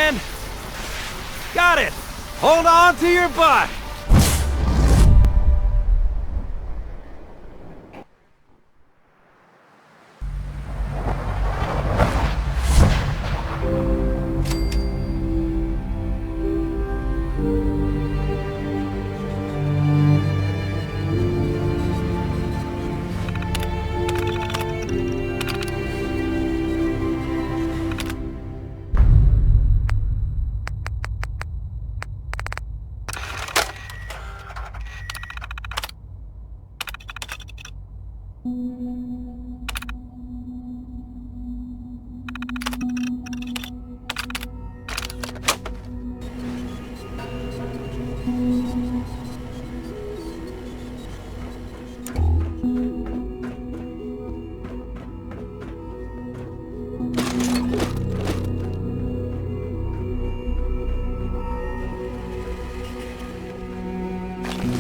and... Got it! Hold on to your butt!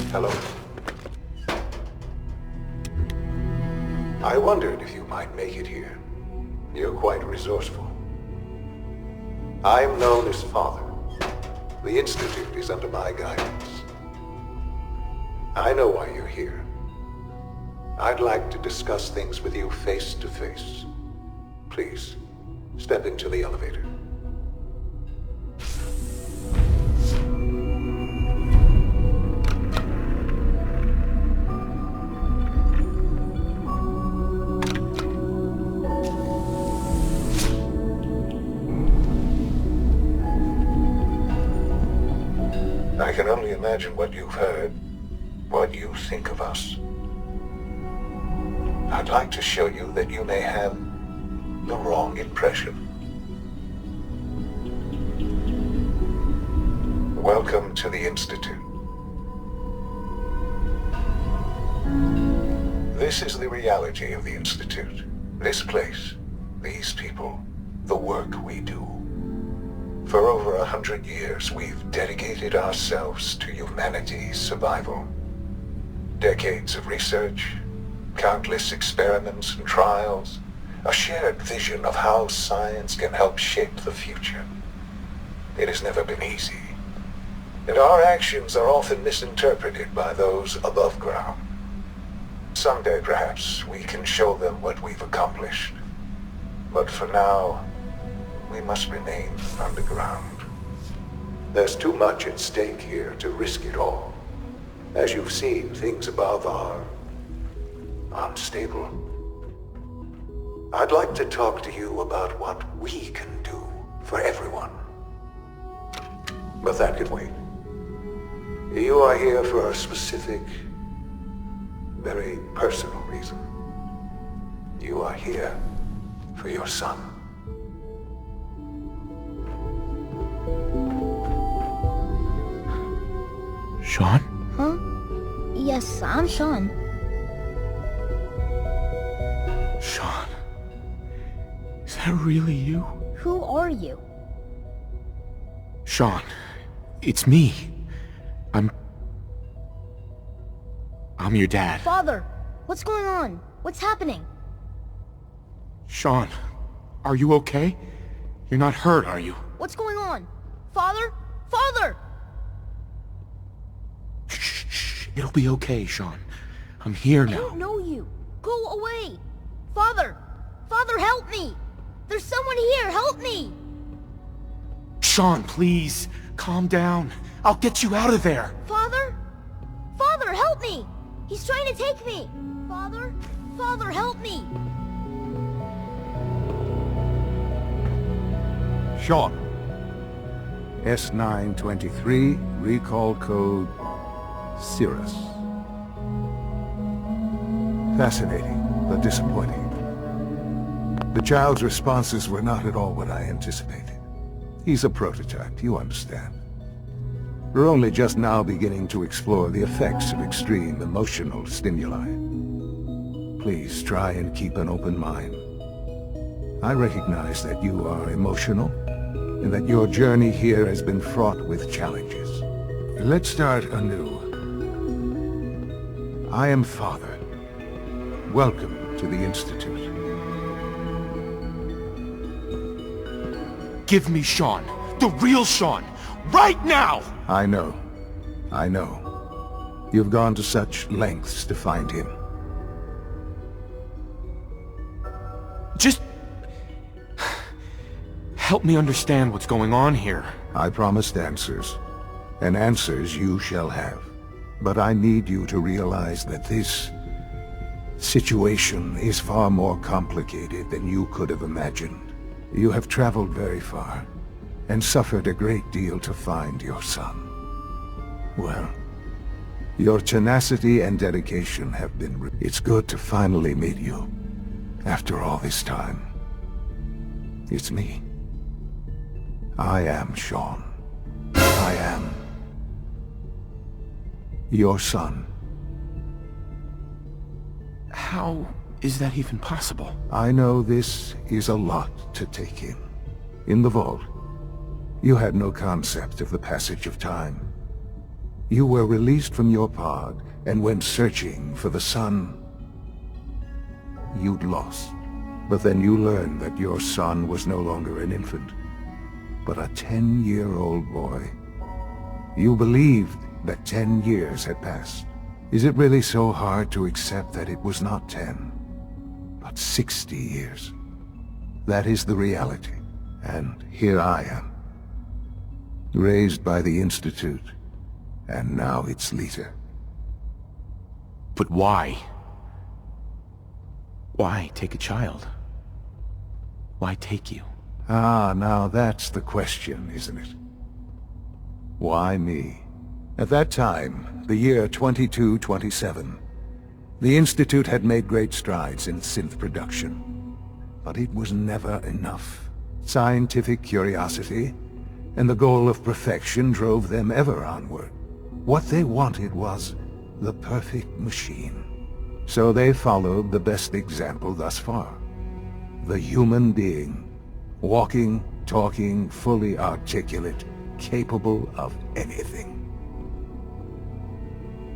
Hello. I wondered if you might make it here. You're quite resourceful. I'm known as Father. The Institute is under my guidance. I know why you're here. I'd like to discuss things with you face to face. Please, step into the elevator. I can only imagine what you've heard, what you think of us. I'd like to show you that you may have the wrong impression. Welcome to the Institute. This is the reality of the Institute. This place, these people, the work we do. For over 100 years, we've dedicated ourselves to humanity's survival. Decades of research, countless experiments and trials, a shared vision of how science can help shape the future. It has never been easy, and our actions are often misinterpreted by those above ground. Someday, perhaps, we can show them what we've accomplished. But for now, we must remain underground. There's too much at stake here to risk it all. As you've seen, things above are unstable. I'd like to talk to you about what we can do for everyone. But that can wait. You are here for a specific, very personal reason. You are here for your son. Sean? Huh? Yes, I'm Sean. Sean? Is that really you? Who are you? Sean, it's me. I'm your dad. Father, what's going on? What's happening? Sean, are you okay? You're not hurt, are you? What's going on? Father? Father! Shh. It'll be okay, Sean. I'm here now. I don't know you. Go away. Father! Father, help me! There's someone here, help me! Sean, please. Calm down. I'll get you out of there. Father? Father, help me! He's trying to take me! Father? Father, help me! Sean. S923, recall code Cirrus. Fascinating, but disappointing. The child's responses were not at all what I anticipated. He's a prototype, you understand. We're only just now beginning to explore the effects of extreme emotional stimuli. Please try and keep an open mind. I recognize that you are emotional, and that your journey here has been fraught with challenges. Let's start anew. I am Father. Welcome to the Institute. Give me Sean. get the real Sean! Right now! I know. I know. You've gone to such lengths to find him. Just... help me understand what's going on here. I promised answers, and answers you shall have. But I need you to realize that this situation is far more complicated than you could have imagined. You have traveled very far, and suffered a great deal to find your son. Well, your tenacity and dedication have been... It's good to finally meet you, after all this time. It's me. I am Sean. I am your son. How is that even possible? I know this is a lot to take in. In the vault, you had no concept of the passage of time. You were released from your pod and went searching for the son you'd lost. But then you learned that your son was no longer an infant, but a 10-year-old boy. You believed that 10 years had passed. Is it really so hard to accept that it was not 10, but 60 years? That is the reality. And here I am, raised by the Institute, and now its leader. But why? Why take a child? Why take you? Ah, now that's the question, isn't it? Why me? At that time, the year 2227, the Institute had made great strides in synth production. But it was never enough. Scientific curiosity and the goal of perfection drove them ever onward. What they wanted was the perfect machine. So they followed the best example thus far. The human being. Walking, talking, fully articulate, capable of anything.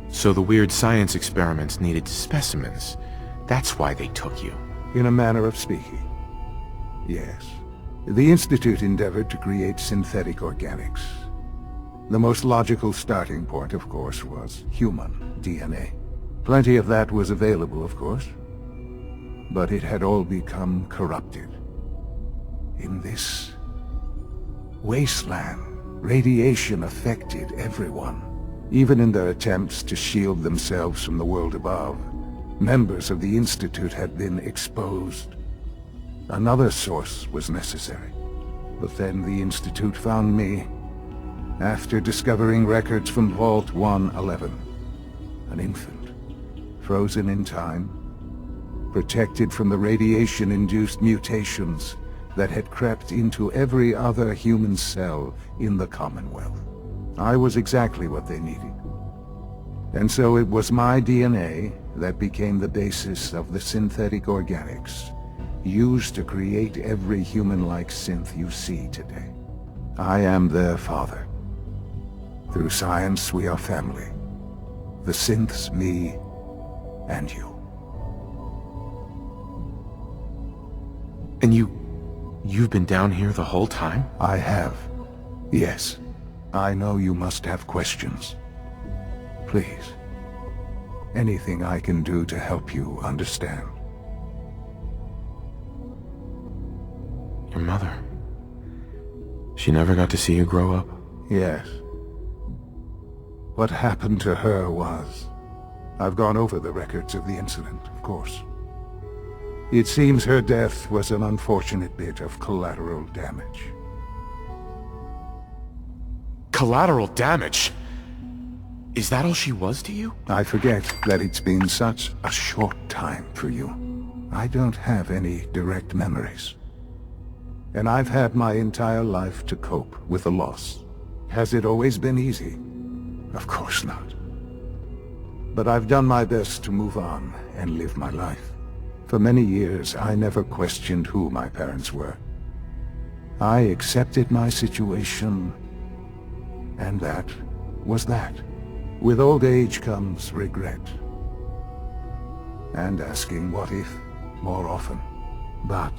So the weird science experiments needed specimens. That's why they took you. In a manner of speaking. Yes. The Institute endeavored to create synthetic organics. The most logical starting point, of course, was human DNA. Plenty of that was available, of course. But it had all become corrupted. In this wasteland, radiation affected everyone. Even in their attempts to shield themselves from the world above, members of the Institute had been exposed. Another source was necessary. But then the Institute found me, after discovering records from Vault 111. An infant, frozen in time, protected from the radiation-induced mutations that had crept into every other human cell in the Commonwealth. I was exactly what they needed. And so it was my DNA that became the basis of the synthetic organics used to create every human-like synth you see today. I am their father. Through science, we are family. The synths, me, and you. And you've been down here the whole time? I have. Yes. I know you must have questions. Please. Anything I can do to help you understand. Your mother. She never got to see you grow up? Yes. What happened to her was... I've gone over the records of the incident, of course. It seems her death was an unfortunate bit of collateral damage. Collateral damage? Is that all she was to you? I forget that it's been such a short time for you. I don't have any direct memories. And I've had my entire life to cope with the loss. Has it always been easy? Of course not. But I've done my best to move on and live my life. For many years, I never questioned who my parents were. I accepted my situation, and that was that. With old age comes regret. And asking what if more often. But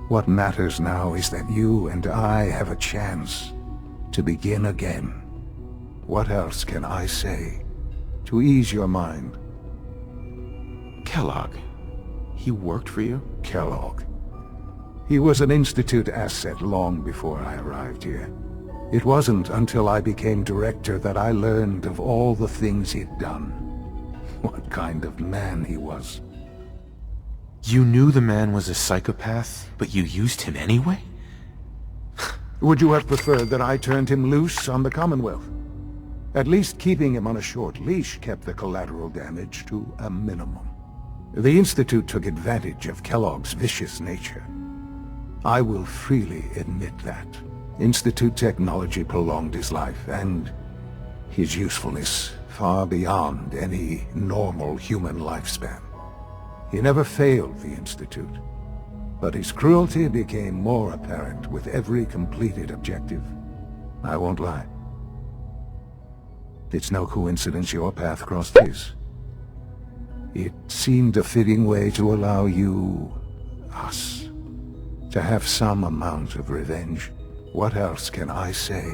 What matters now is that you and I have a chance to begin again. What else can I say to ease your mind? Kellogg. He worked for you? Kellogg. He was an Institute asset long before I arrived here. It wasn't until I became director that I learned of all the things he'd done. What kind of man he was. You knew the man was a psychopath, but you used him anyway? Would you have preferred that I turned him loose on the Commonwealth? At least keeping him on a short leash kept the collateral damage to a minimum. The Institute took advantage of Kellogg's vicious nature. I will freely admit that. Institute technology prolonged his life, and his usefulness far beyond any normal human lifespan. He never failed the Institute, but his cruelty became more apparent with every completed objective. I won't lie. It's no coincidence your path crossed his. It seemed a fitting way to allow you, us, to have some amount of revenge. What else can I say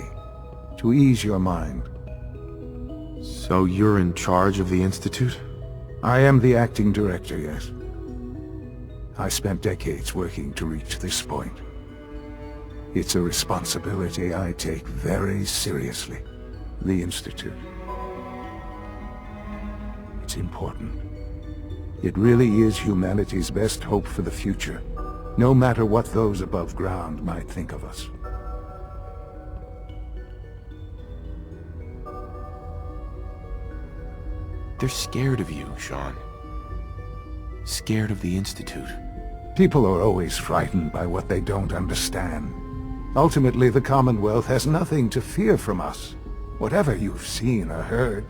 to ease your mind? So you're in charge of the Institute? I am the acting director, yes. I spent decades working to reach this point. It's a responsibility I take very seriously. The Institute. It's important. It really is humanity's best hope for the future, no matter what those above ground might think of us. They're scared of you, Sean. Scared of the Institute. People are always frightened by what they don't understand. Ultimately, the Commonwealth has nothing to fear from us. Whatever you've seen or heard,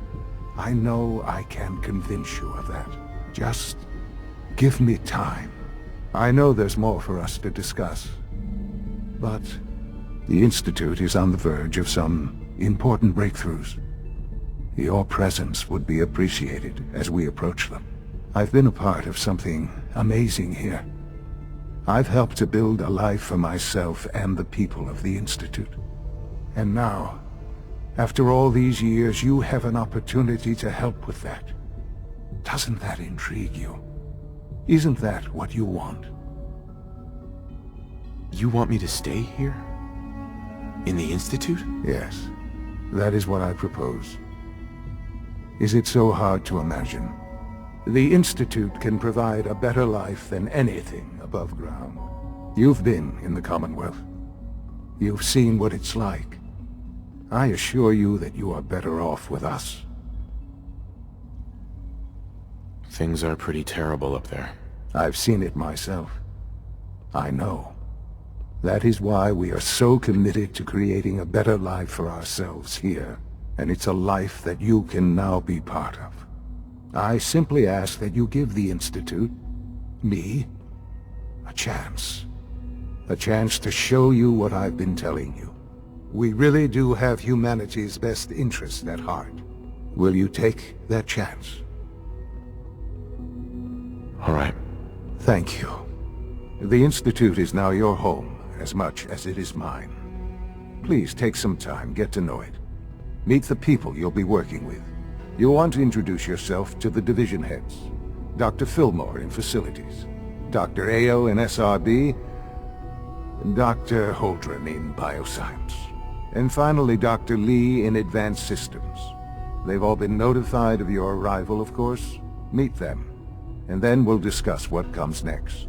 I know I can convince you of that. Just give me time. I know there's more for us to discuss. But the Institute is on the verge of some important breakthroughs. Your presence would be appreciated as we approach them. I've been a part of something amazing here. I've helped to build a life for myself and the people of the Institute. And now, after all these years, you have an opportunity to help with that. Doesn't that intrigue you? Isn't that what you want? You want me to stay here? In the Institute? Yes, that is what I propose. Is it so hard to imagine? The Institute can provide a better life than anything above ground. You've been in the Commonwealth. You've seen what it's like. I assure you that you are better off with us. Things are pretty terrible up there. I've seen it myself. I know. That is why we are so committed to creating a better life for ourselves here. And it's a life that you can now be part of. I simply ask that you give the Institute, me, a chance. A chance to show you what I've been telling you. We really do have humanity's best interest at heart. Will you take that chance? All right. Thank you. The Institute is now your home, as much as it is mine. Please take some time, get to know it. Meet the people you'll be working with. You'll want to introduce yourself to the division heads. Dr. Fillmore in Facilities, Dr. Ayo in SRB, and Dr. Holdren in Bioscience. And finally, Dr. Lee in Advanced Systems. They've all been notified of your arrival, of course. Meet them, and then we'll discuss what comes next.